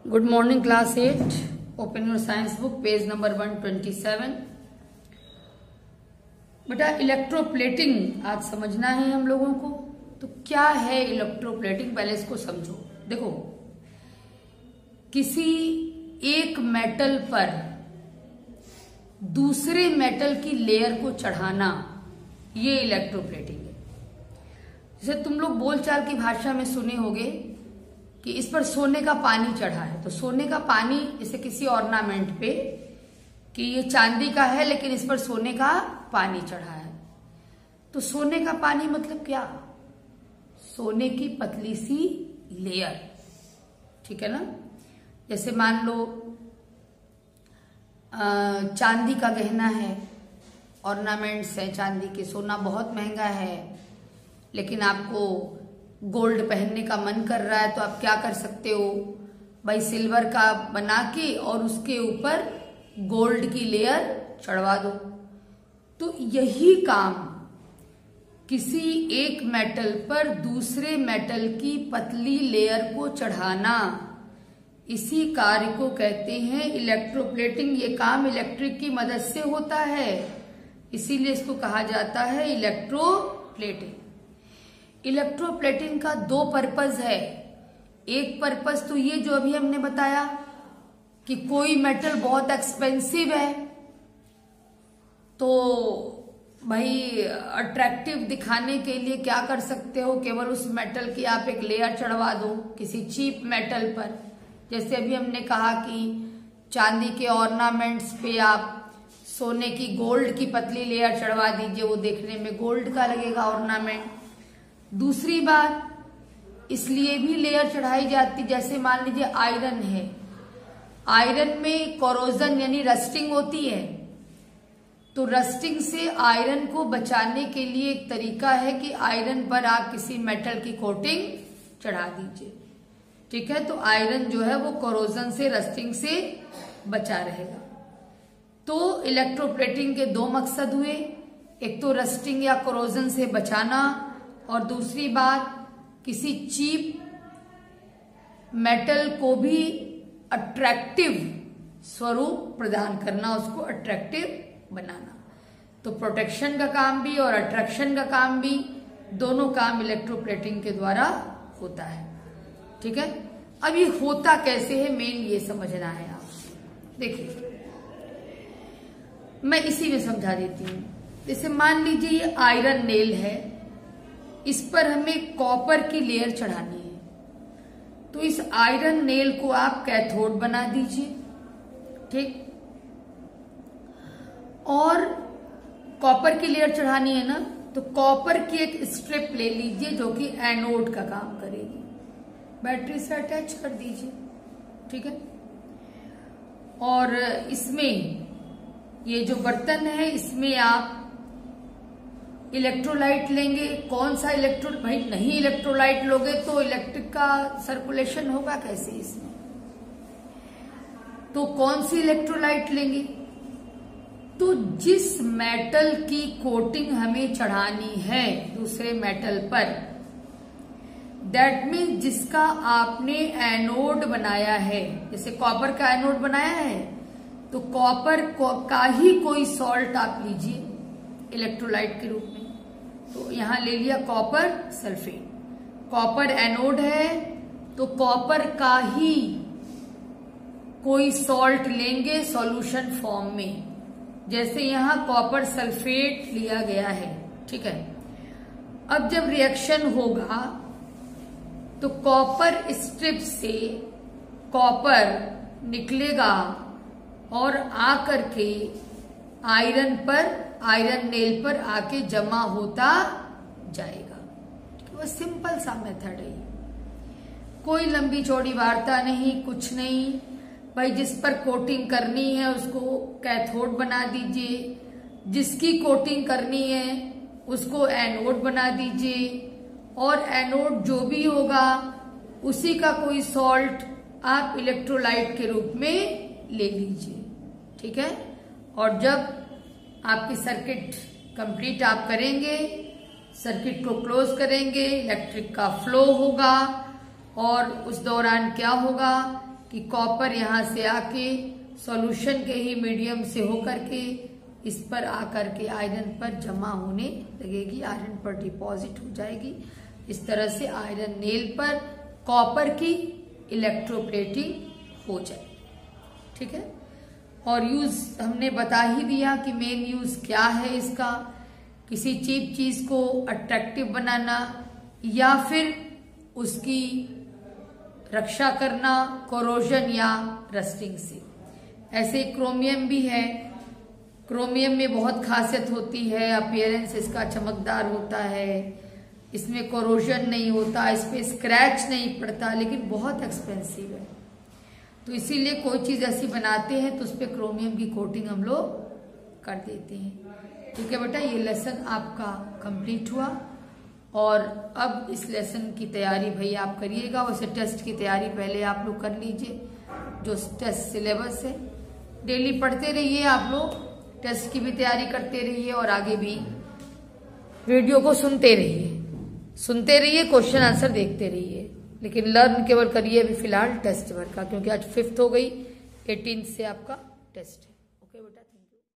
Good morning class 8। Open your science book, page number 127। बेटा electroplating आज समझना है हम लोगों को। तो क्या है इलेक्ट्रोप्लेटिंग, पहले इसको समझो। देखो, किसी एक मेटल पर दूसरे मेटल की लेयर को चढ़ाना, ये इलेक्ट्रोप्लेटिंग है। जैसे तुम लोग बोलचाल की भाषा में सुने होगे कि इस पर सोने का पानी चढ़ा है। तो सोने का पानी जैसे किसी ऑर्नामेंट पे कि ये चांदी का है लेकिन इस पर सोने का पानी चढ़ा है। तो सोने का पानी मतलब क्या? सोने की पतली सी लेयर, ठीक है ना। जैसे मान लो चांदी का गहना है, ऑर्नामेंट्स है चांदी के, सोना बहुत महंगा है, लेकिन आपको गोल्ड पहनने का मन कर रहा है तो आप क्या कर सकते हो भाई, सिल्वर का बना के और उसके ऊपर गोल्ड की लेयर चढ़वा दो। तो यही काम किसी एक मेटल पर दूसरे मेटल की पतली लेयर को चढ़ाना, इसी कार्य को कहते हैं इलेक्ट्रोप्लेटिंग। ये काम इलेक्ट्रिक की मदद से होता है, इसीलिए इसको कहा जाता है इलेक्ट्रोप्लेटिंग। इलेक्ट्रोप्लेटिंग का दो पर्पज है। एक पर्पज तो ये जो अभी हमने बताया कि कोई मेटल बहुत एक्सपेंसिव है तो भाई अट्रैक्टिव दिखाने के लिए क्या कर सकते हो, केवल उस मेटल की आप एक लेयर चढ़वा दो किसी चीप मेटल पर। जैसे अभी हमने कहा कि चांदी के ऑर्नामेंट्स पे आप सोने की गोल्ड की पतली लेयर चढ़वा दीजिए, वो देखने में गोल्ड का लगेगा ऑर्नामेंट। दूसरी बात इसलिए भी लेयर चढ़ाई जाती, जैसे मान लीजिए आयरन है, आयरन में कोरोजन यानी रस्टिंग होती है। तो रस्टिंग से आयरन को बचाने के लिए एक तरीका है कि आयरन पर आप किसी मेटल की कोटिंग चढ़ा दीजिए, ठीक है। तो आयरन जो है वो कोरोजन से, रस्टिंग से बचा रहेगा। तो इलेक्ट्रोप्लेटिंग के दो मकसद हुए, एक तो रस्टिंग या कोरोजन से बचाना, और दूसरी बात किसी चीप मेटल को भी अट्रैक्टिव स्वरूप प्रदान करना, उसको अट्रैक्टिव बनाना। तो प्रोटेक्शन का काम भी और अट्रैक्शन का काम भी, दोनों काम इलेक्ट्रोप्लेटिंग के द्वारा होता है, ठीक है। अब ये होता कैसे है, मेन ये समझना है आपको। देखिए मैं इसी में समझा देती हूँ। जैसे मान लीजिए ये आयरन नेल है, इस पर हमें कॉपर की लेयर चढ़ानी है। तो इस आयरन नेल को आप कैथोड बना दीजिए, ठीक। और कॉपर की लेयर चढ़ानी है ना, तो कॉपर की एक स्ट्रिप ले लीजिए जो कि एनोड का काम करेगी, बैटरी से अटैच कर दीजिए, ठीक है। और इसमें ये जो बर्तन है इसमें आप इलेक्ट्रोलाइट लेंगे। कौन सा भाई नहीं इलेक्ट्रोलाइट लोगे तो इलेक्ट्रिक का सर्कुलेशन होगा कैसे इसमें। तो कौन सी इलेक्ट्रोलाइट लेंगे? तो जिस मेटल की कोटिंग हमें चढ़ानी है दूसरे मेटल पर, दैट मीन्स जिसका आपने एनोड बनाया है, जैसे कॉपर का एनोड बनाया है, तो कॉपर का ही कोई सॉल्ट आप लीजिए इलेक्ट्रोलाइट के रूप में। तो यहां ले लिया कॉपर सल्फेट, कॉपर एनोड है तो कॉपर का ही कोई सॉल्ट लेंगे सॉल्यूशन फॉर्म में, जैसे यहां कॉपर सल्फेट लिया गया है, ठीक है। अब जब रिएक्शन होगा तो कॉपर स्ट्रिप से कॉपर निकलेगा और आकर के आयरन नेल पर आके जमा होता जाएगा। वो सिंपल सा मेथड है, कोई लंबी चौड़ी वार्ता नहीं, कुछ नहीं भाई। जिस पर कोटिंग करनी है उसको कैथोड बना दीजिए, जिसकी कोटिंग करनी है उसको एनोड बना दीजिए, और एनोड जो भी होगा उसी का कोई सॉल्ट आप इलेक्ट्रोलाइट के रूप में ले लीजिए, ठीक है। और जब आपकी सर्किट कंप्लीट आप करेंगे, सर्किट को क्लोज करेंगे, इलेक्ट्रिक का फ्लो होगा, और उस दौरान क्या होगा कि कॉपर यहां से आके सॉल्यूशन के ही मीडियम से होकर के इस पर आकर के आयरन पर जमा होने लगेगी, आयरन पर डिपॉजिट हो जाएगी। इस तरह से आयरन नेल पर कॉपर की इलेक्ट्रोप्लेटिंग हो जाएगी। ठीक है, और यूज हमने बता ही दिया कि मेन यूज क्या है इसका, किसी चीप चीज को अट्रैक्टिव बनाना या फिर उसकी रक्षा करना कोरोजन या रस्टिंग से। ऐसे क्रोमियम भी है, क्रोमियम में बहुत खासियत होती है, अपीयरेंस इसका चमकदार होता है, इसमें कोरोजन नहीं होता, इस पे स्क्रैच नहीं पड़ता, लेकिन बहुत एक्सपेंसिव है। तो इसीलिए कोई चीज ऐसी बनाते हैं तो उस पर क्रोमियम की कोटिंग हम लोग कर देते हैं। ठीक है बेटा, ये लेसन आपका कंप्लीट हुआ और अब इस लेसन की तैयारी भाई आप करिएगा। वैसे टेस्ट की तैयारी पहले आप लोग कर लीजिए, जो टेस्ट सिलेबस है डेली पढ़ते रहिए आप लोग, टेस्ट की भी तैयारी करते रहिए और आगे भी वीडियो को सुनते रहिए, क्वेश्चन आंसर देखते रहिए, लेकिन लर्न केवल करिए अभी फिलहाल टेस्ट वर्क का, क्योंकि आज 5th हो गई, 18th से आपका टेस्ट है।